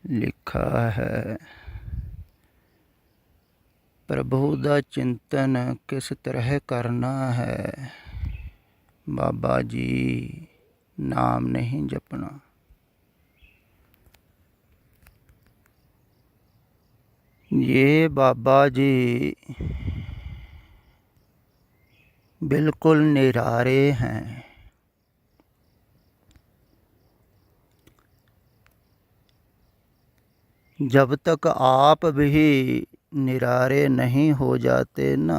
लिखा है, प्रभु दा चिंतन किस तरह करना है। बाबा जी नाम नहीं जपना। ये बाबा जी बिल्कुल निरारे हैं। जब तक आप भी निरारे नहीं हो जाते ना,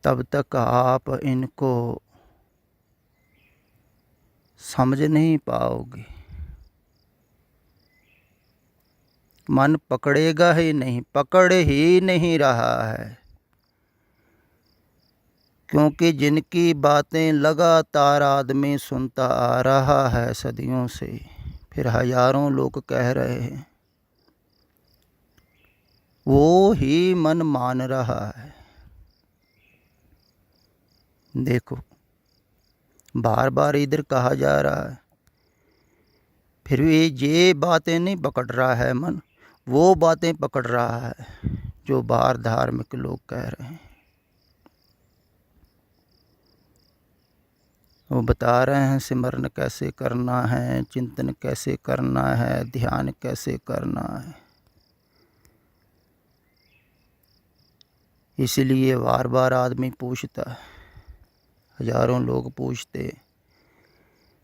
तब तक आप इनको समझ नहीं पाओगे। मन पकड़ेगा ही नहीं, पकड़ ही नहीं रहा है, क्योंकि जिनकी बातें लगातार आदमी सुनता आ रहा है सदियों से, फिर हजारों लोग कह रहे हैं, वो ही मन मान रहा है। देखो, बार बार इधर कहा जा रहा है, फिर भी ये बातें नहीं पकड़ रहा है मन, वो बातें पकड़ रहा है जो बाहर धार्मिक लोग कह रहे हैं। वो बता रहे हैं सिमरन कैसे करना है, चिंतन कैसे करना है, ध्यान कैसे करना है। इसलिए बार बार आदमी पूछता है, हजारों लोग पूछते,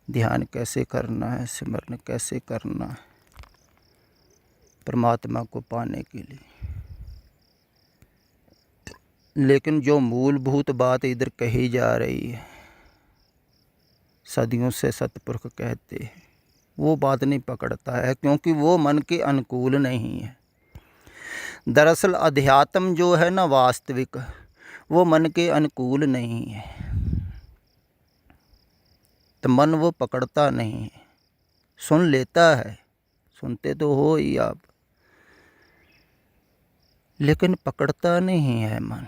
ध्यान कैसे करना है, सिमरन कैसे करना है परमात्मा को पाने के लिए। लेकिन जो मूलभूत बात इधर कही जा रही है, सदियों से सतपुरुष कहते हैं, वो बात नहीं पकड़ता है, क्योंकि वो मन के अनुकूल नहीं है। दरअसल अध्यात्म जो है ना, वास्तविक, वो मन के अनुकूल नहीं है, तो मन वो पकड़ता नहीं है। सुन लेता है, सुनते तो हो ही आप, लेकिन पकड़ता नहीं है मन।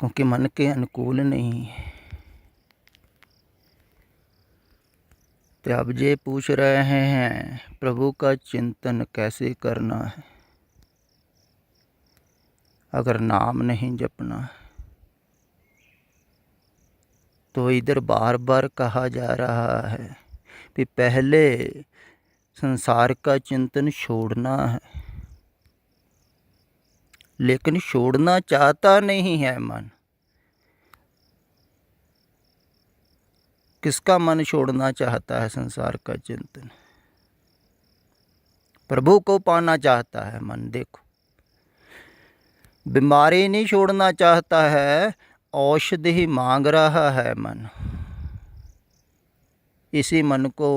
क्योंकि मन के अनुकूल नहीं है। तो अब ये पूछ रहे हैं, प्रभु का चिंतन कैसे करना है अगर नाम नहीं जपना है। तो इधर बार बार कहा जा रहा है कि पहले संसार का चिंतन छोड़ना है, लेकिन छोड़ना चाहता नहीं है मन। किसका मन छोड़ना चाहता है संसार का चिंतन? प्रभु को पाना चाहता है मन। देखो, बीमारी नहीं छोड़ना चाहता है, औषधि ही मांग रहा है मन। इसी मन को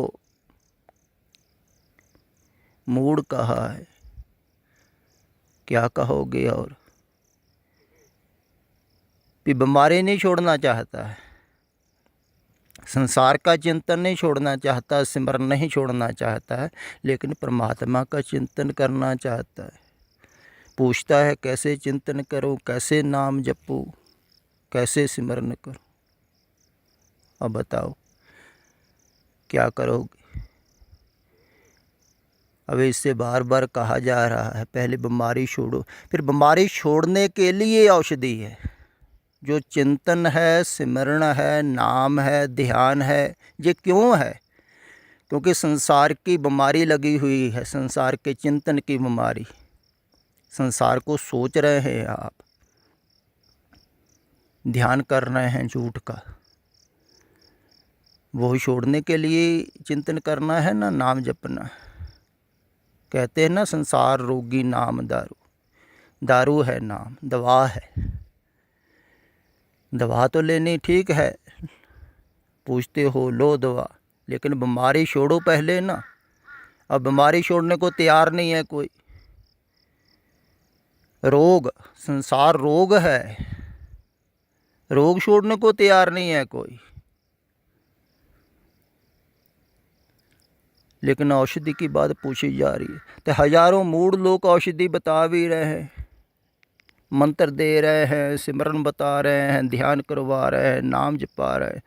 मूड कहा है। क्या कहोगे? और भी बीमारी नहीं छोड़ना चाहता है, संसार का चिंतन नहीं छोड़ना चाहता, सिमरन नहीं छोड़ना चाहता है, लेकिन परमात्मा का चिंतन करना चाहता है। पूछता है, कैसे चिंतन करूं, कैसे नाम जपूं, कैसे सिमरन करूं? अब बताओ क्या करोगे? अब इससे बार बार कहा जा रहा है, पहले बीमारी छोड़ो। फिर बीमारी छोड़ने के लिए औषधि है। जो चिंतन है, सिमरण है, नाम है, ध्यान है, ये क्यों है? क्योंकि संसार की बीमारी लगी हुई है, संसार के चिंतन की बीमारी। संसार को सोच रहे हैं आप, ध्यान कर रहे हैं झूठ का, वो छोड़ने के लिए चिंतन करना है ना, नाम जपना। कहते हैं ना, संसार रोगी नाम दारू। दारू है नाम, दवा है। दवा तो लेनी ठीक है, पूछते हो लो दवा, लेकिन बीमारी छोड़ो पहले ना। अब बीमारी छोड़ने को तैयार नहीं है कोई। रोग, संसार रोग है, रोग छोड़ने को तैयार नहीं है कोई। लेकिन औषधि की बात पूछी जा रही है, तो हजारों मूढ़ लोग औषधि बता भी रहे हैं। मंत्र दे रहे हैं, सिमरन बता रहे हैं, ध्यान करवा रहे हैं, नाम जपा रहे हैं,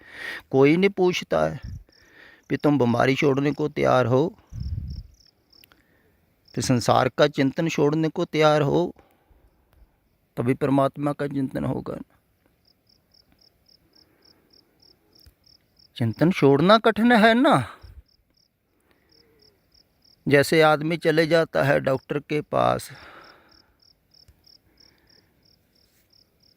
कोई नहीं पूछता है कि तुम बीमारी छोड़ने को तैयार हो, फिर संसार का चिंतन छोड़ने को तैयार हो, तभी परमात्मा का चिंतन होगा। चिंतन छोड़ना कठिन है ना। जैसे आदमी चले जाता है डॉक्टर के पास,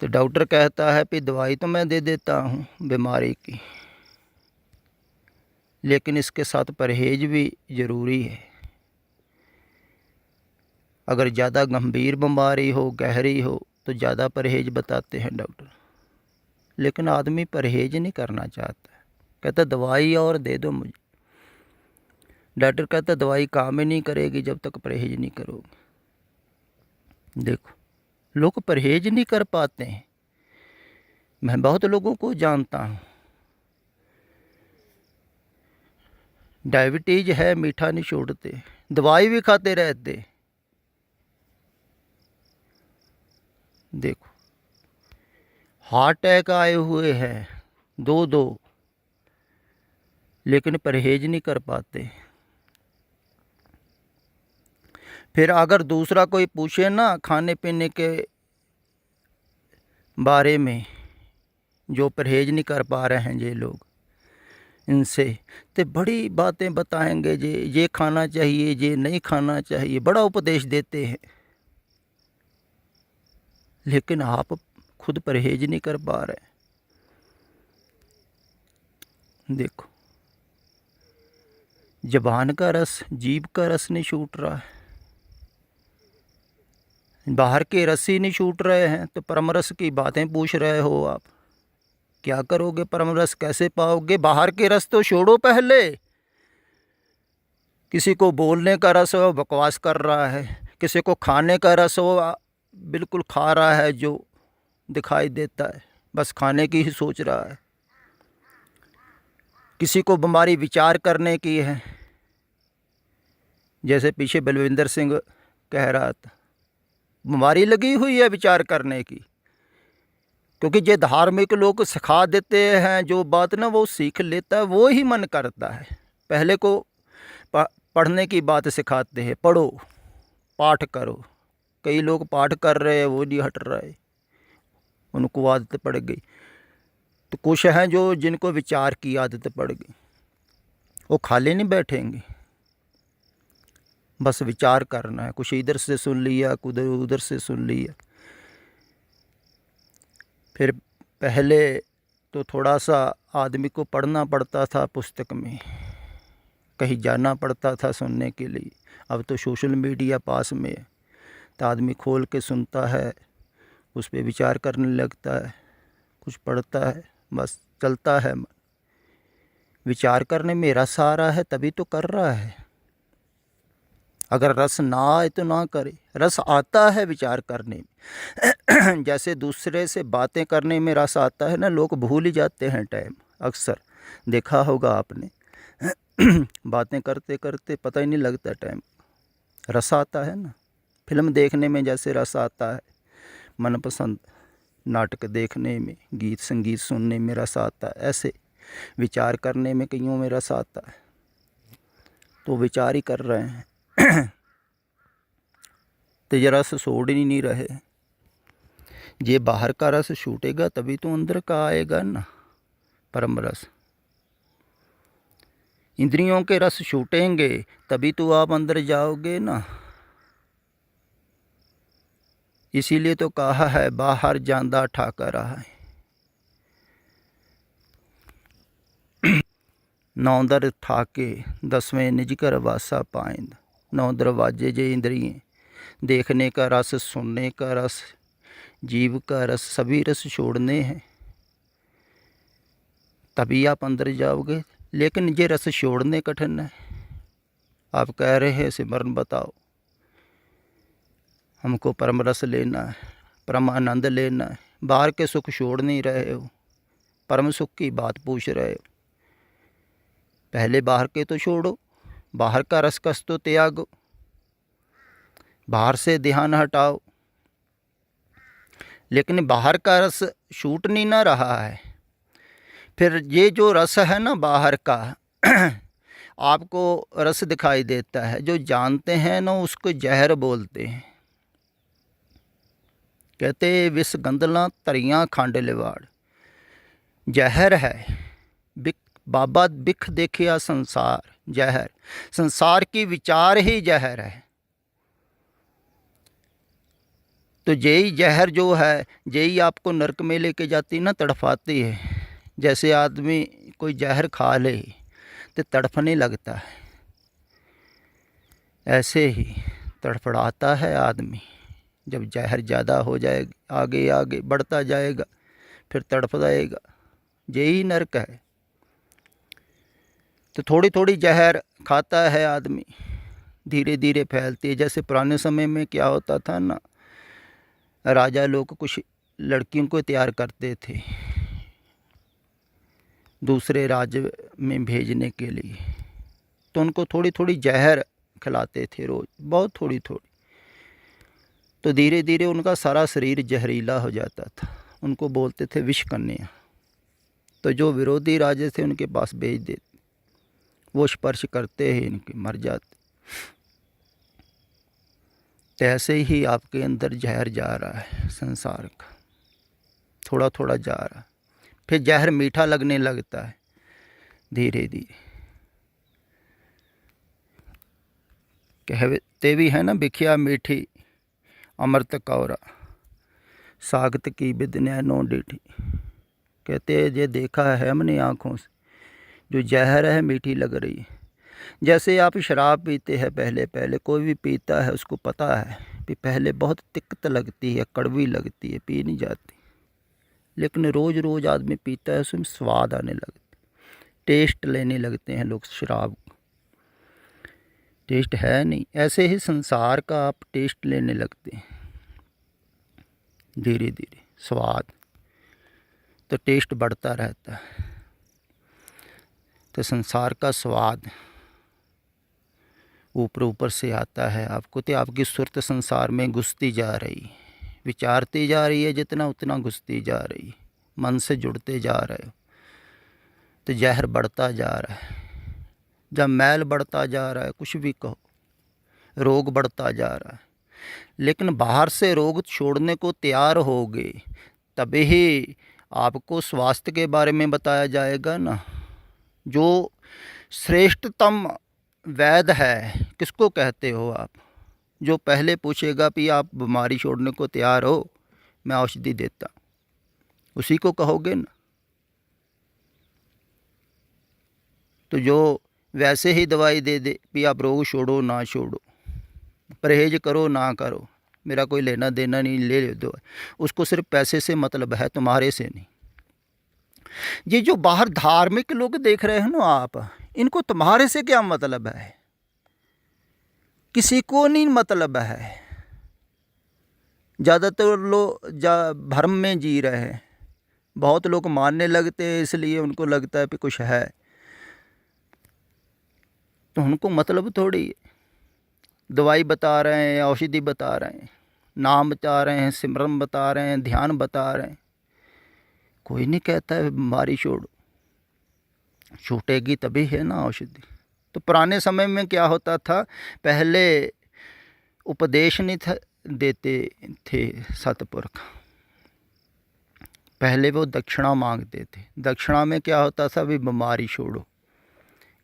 तो डॉक्टर कहता है कि दवाई तो मैं दे देता हूँ बीमारी की, लेकिन इसके साथ परहेज भी ज़रूरी है। अगर ज़्यादा गंभीर बीमारी हो, गहरी हो, तो ज़्यादा परहेज बताते हैं डॉक्टर, लेकिन आदमी परहेज नहीं करना चाहता है। कहता दवाई और दे दो मुझे। डॉक्टर कहता दवाई काम ही नहीं करेगी जब तक परहेज नहीं करोगे। देखो, लोग परहेज नहीं कर पाते हैं। मैं बहुत लोगों को जानता हूँ, डायबिटीज है, मीठा नहीं छोड़ते, दवाई भी खाते रहते। देखो, हार्ट अटैक आए हुए हैं दो, लेकिन परहेज नहीं कर पाते। फिर अगर दूसरा कोई पूछे ना खाने पीने के बारे में, जो परहेज नहीं कर पा रहे हैं ये लोग, इनसे तो बड़ी बातें बताएंगे, ये खाना चाहिए, ये नहीं खाना चाहिए, बड़ा उपदेश देते हैं, लेकिन आप खुद परहेज नहीं कर पा रहे। देखो, ज़बान का रस, जीभ का रस नहीं छूट रहा है, बाहर के रस ही नहीं छूट रहे हैं, तो परम रस की बातें पूछ रहे हो आप। क्या करोगे? परम रस कैसे पाओगे? बाहर के रस तो छोड़ो पहले। किसी को बोलने का रस हो, बकवास कर रहा है। किसी को खाने का रस हो, बिल्कुल खा रहा है जो दिखाई देता है, बस खाने की ही सोच रहा है। किसी को बीमारी विचार करने की है, जैसे पीछे बलविंदर सिंह कह रहा था, बीमारी लगी हुई है विचार करने की, क्योंकि ये धार्मिक लोग सिखा देते हैं जो बात ना, वो सीख लेता है, वो ही मन करता है। पहले को पढ़ने की बात सिखाते हैं, पढ़ो, पाठ करो। कई लोग पाठ कर रहे हैं, वो नहीं हट रहे, उनको आदत पड़ गई। तो कुछ हैं जो जिनको विचार की आदत पड़ गई, वो खाली नहीं बैठेंगे, बस विचार करना है। कुछ इधर से सुन लिया, कुछ उधर से सुन लिया। फिर पहले तो थोड़ा सा आदमी को पढ़ना पड़ता था, पुस्तक में कहीं जाना पड़ता था सुनने के लिए। अब तो सोशल मीडिया पास में है, तो आदमी खोल के सुनता है, उस पर विचार करने लगता है, कुछ पढ़ता है, बस चलता है। विचार करने में रस आ रहा है तभी तो कर रहा है। अगर रस ना आए तो ना करे। रस आता है विचार करने में जैसे दूसरे से बातें करने में रस आता है ना, लोग भूल ही जाते हैं टाइम। अक्सर देखा होगा आपने बातें करते करते पता ही नहीं लगता टाइम। रस आता है ना, फिल्म देखने में जैसे रस आता है, मनपसंद नाटक देखने में, गीत संगीत सुनने में रस आता है, ऐसे विचार करने में कईयों में रस आता है। तो विचार ही कर रहे हैं तो ये रस छोड़ ही नहीं रहे। ये बाहर का रस छूटेगा तभी तो अंदर का आएगा ना, परम रस। इंद्रियों के रस छूटेंगे तभी तो आप अंदर जाओगे ना। इसीलिए तो कहा है बाहर जांदा ठाकर रहा है। नौ दर ठाके 10वें निज कर वासा पाइंद। 9 दरवाजे जे इंद्रिय, देखने का रस, सुनने का रस, जीव का रस, सभी रस छोड़ने हैं तभी आप अंदर जाओगे। लेकिन ये रस छोड़ने कठिन है। आप कह रहे हैं सिमरन बताओ, हमको परम रस लेना है, परम आनंद लेना है, बाहर के सुख छोड़ नहीं रहे हो, परम सुख की बात पूछ रहे हो। पहले बाहर के तो छोड़ो, बाहर का रस कस तो त्यागो, बाहर से ध्यान हटाओ, लेकिन बाहर का रस छूट नहीं ना रहा है। फिर ये जो रस है ना बाहर का आपको रस दिखाई देता है, जो जानते हैं ना उसको जहर बोलते हैं। कहते विष गंदला तरियाँ खंड लिवाड़, जहर है। बिक बाबा बिख देखिया संसार जहर, संसार की विचार ही जहर है। तो यही जहर जो है यही आपको नरक में लेके जाती ना, तड़फाती है। जैसे आदमी कोई जहर खा ले तो तड़फने लगता है, ऐसे ही तड़फड़ाता है आदमी। जब जहर ज़्यादा हो जाएगा, आगे आगे बढ़ता जाएगा, फिर तड़फ जाएगा। यही नरक है। तो थोड़ी थोड़ी जहर खाता है आदमी, धीरे धीरे फैलती है। जैसे पुराने समय में क्या होता था ना, राजा लोग कुछ लड़कियों को तैयार करते थे दूसरे राज्य में भेजने के लिए, तो उनको थोड़ी थोड़ी जहर खिलाते थे रोज़, बहुत थोड़ी थोड़ी। तो धीरे धीरे उनका सारा शरीर जहरीला हो जाता था। उनको बोलते थे विष कन्या। तो जो विरोधी राजे थे उनके पास भेज देते, वो स्पर्श करते ही इनके मर जाते। तो ऐसे ही आपके अंदर जहर जा रहा है संसार का, थोड़ा थोड़ा जा रहा है। फिर जहर मीठा लगने लगता है धीरे धीरे। कहते भी है ना, बिखिया मीठी अमृत कौरा, सागत की बिदन्या नो डीठी। कहते ये देखा है हमने आँखों से, जो जहर है मीठी लग रही है। जैसे आप शराब पीते हैं, पहले पहले कोई भी पीता है उसको पता है कि पहले बहुत तिक्त लगती है, कड़वी लगती है, पी नहीं जाती। लेकिन रोज़ रोज़ आदमी पीता है, उसमें स्वाद आने लगता, टेस्ट लेने लगते हैं लोग शराब को। टेस्ट है नहीं। ऐसे ही संसार का आप टेस्ट लेने लगते हैं धीरे धीरे, स्वाद। तो टेस्ट बढ़ता रहता है। तो संसार का स्वाद ऊपर ऊपर से आता है आपको। तो आपकी सुरत संसार में घुसती जा रही है, विचारती जा रही है, जितना उतना घुसती जा रही है, मन से जुड़ते जा रहे हो। तो जहर बढ़ता जा रहा है। जब मैल बढ़ता जा रहा है, कुछ भी कहो, रोग बढ़ता जा रहा है। लेकिन बाहर से रोग छोड़ने को तैयार होगे तभी ही आपको स्वास्थ्य के बारे में बताया जाएगा ना। जो श्रेष्ठतम वैद्य है किसको कहते हो आप? जो पहले पूछेगा कि आप बीमारी छोड़ने को तैयार हो, मैं औषधि देता, उसी को कहोगे ना। तो जो वैसे ही दवाई दे दे कि आप रोग छोड़ो ना छोड़ो, परहेज करो ना करो, मेरा कोई लेना देना नहीं, ले दो, उसको सिर्फ पैसे से मतलब है, तुम्हारे से नहीं। ये जो बाहर धार्मिक लोग देख रहे हैं ना आप, इनको तुम्हारे से क्या मतलब है? किसी को नहीं मतलब है। ज़्यादातर लोग भ्रम में जी रहे हैं। बहुत लोग मानने लगते हैं, इसलिए उनको लगता है कि कुछ है। तो उनको मतलब थोड़ी है। दवाई बता रहे हैं, औषधि बता रहे हैं, नाम बता रहे हैं, सिमरन बता रहे हैं, ध्यान बता रहे हैं। कोई नहीं कहता है बीमारी छोड़ो, छूटेगी तभी है ना औषधि। तो पुराने समय में क्या होता था, पहले उपदेश नहीं था देते थे सतपुरख, पहले वो दक्षिणा मांगते थे। दक्षिणा में क्या होता था, भी बीमारी छोड़ो,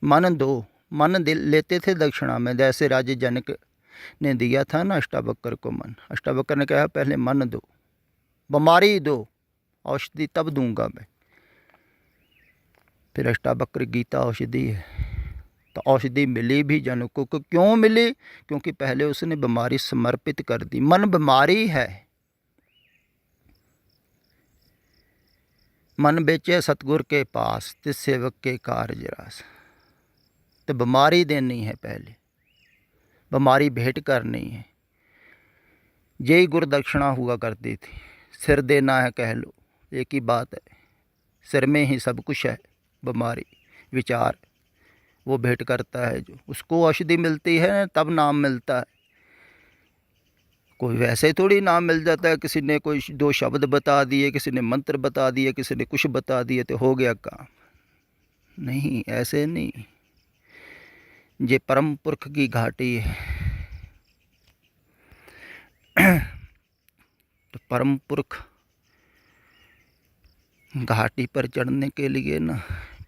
मन दो, मन लेते थे दक्षिणा में। जैसे राजे जनक ने दिया था ना अष्टावक्र को मन, अष्टावक्र ने कहा पहले मन दो, बीमारी दो, औषधि तब दूंगा मैं। फिर अष्टावक्र गीता औषधि है। तो औषधि मिली भी जनक को, क्यों मिली? क्योंकि पहले उसने बीमारी समर्पित कर दी। मन बीमारी है। मन बेचे सतगुर के पास, तिस सेवक के कार्य रास। तो बीमारी देनी है पहले, बीमारी भेंट करनी है। यही गुरुदक्षिणा हुआ करती थी। सिर देना है कह लो, एक ही बात है। सिर में ही सब कुछ है। बीमारी विचार वो भेंट करता है, जो उसको औषधि मिलती है तब नाम मिलता है। कोई वैसे ही थोड़ी नाम मिल जाता है, किसी ने कोई 2 शब्द बता दिए, किसी ने मंत्र बता दिए, किसी ने कुछ बता दिए तो हो गया काम। नहीं, ऐसे नहीं। ये परम पुरख की घाटी है। तो परम पुरख घाटी पर चढ़ने के लिए ना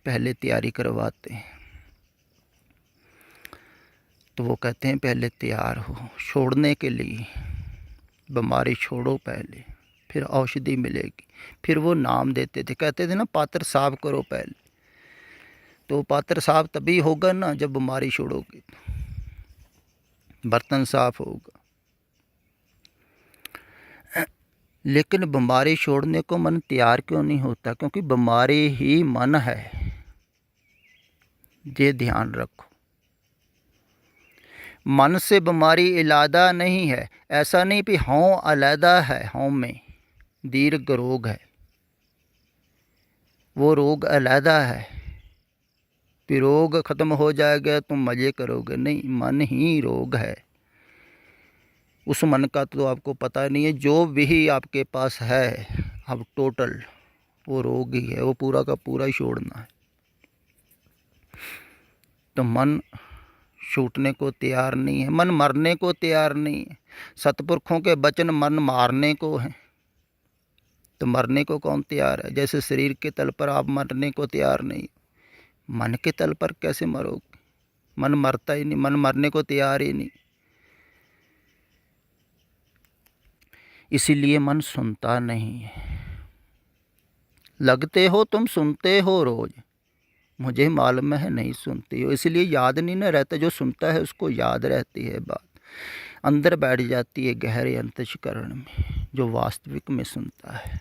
पहले तैयारी करवाते हैं। तो वो कहते हैं पहले तैयार हो छोड़ने के लिए, बीमारी छोड़ो पहले, फिर औषधि मिलेगी। फिर वो नाम देते थे, कहते थे ना पात्र साफ करो पहले। तो पात्र साफ तभी होगा ना जब बीमारी छोड़ोगे, बर्तन साफ होगा। लेकिन बीमारी छोड़ने को मन तैयार क्यों नहीं होता? क्योंकि बीमारी ही मन है, ये ध्यान रखो। मन से बीमारी इलादा नहीं है। ऐसा नहीं कि हों अलहदा है, हों में दीर्घ रोग है, वो रोग अलहदा है। फिर रोग ख़त्म हो जाएगा तुम मज़े करोगे, नहीं, मन ही रोग है। उस मन का तो आपको पता नहीं है। जो भी आपके पास है अब टोटल वो रोग ही है, वो पूरा का पूरा ही छोड़ना है। तो मन छूटने को तैयार नहीं है, मन मरने को तैयार नहीं है। सतपुरखों के वचन मन मारने को है, तो मरने को कौन तैयार है? जैसे शरीर के तल पर आप मरने को तैयार नहीं, मन के तल पर कैसे मरोगे? मन मरता ही नहीं, मन मरने को तैयार ही नहीं। इसीलिए मन सुनता नहीं है। लगते हो तुम सुनते हो रोज़, मुझे मालूम है नहीं सुनती हो। इसलिए याद नहीं ना रहता। जो सुनता है उसको याद रहती है बात, अंदर बैठ जाती है गहरे अंतःकरण में, जो वास्तविक में सुनता है।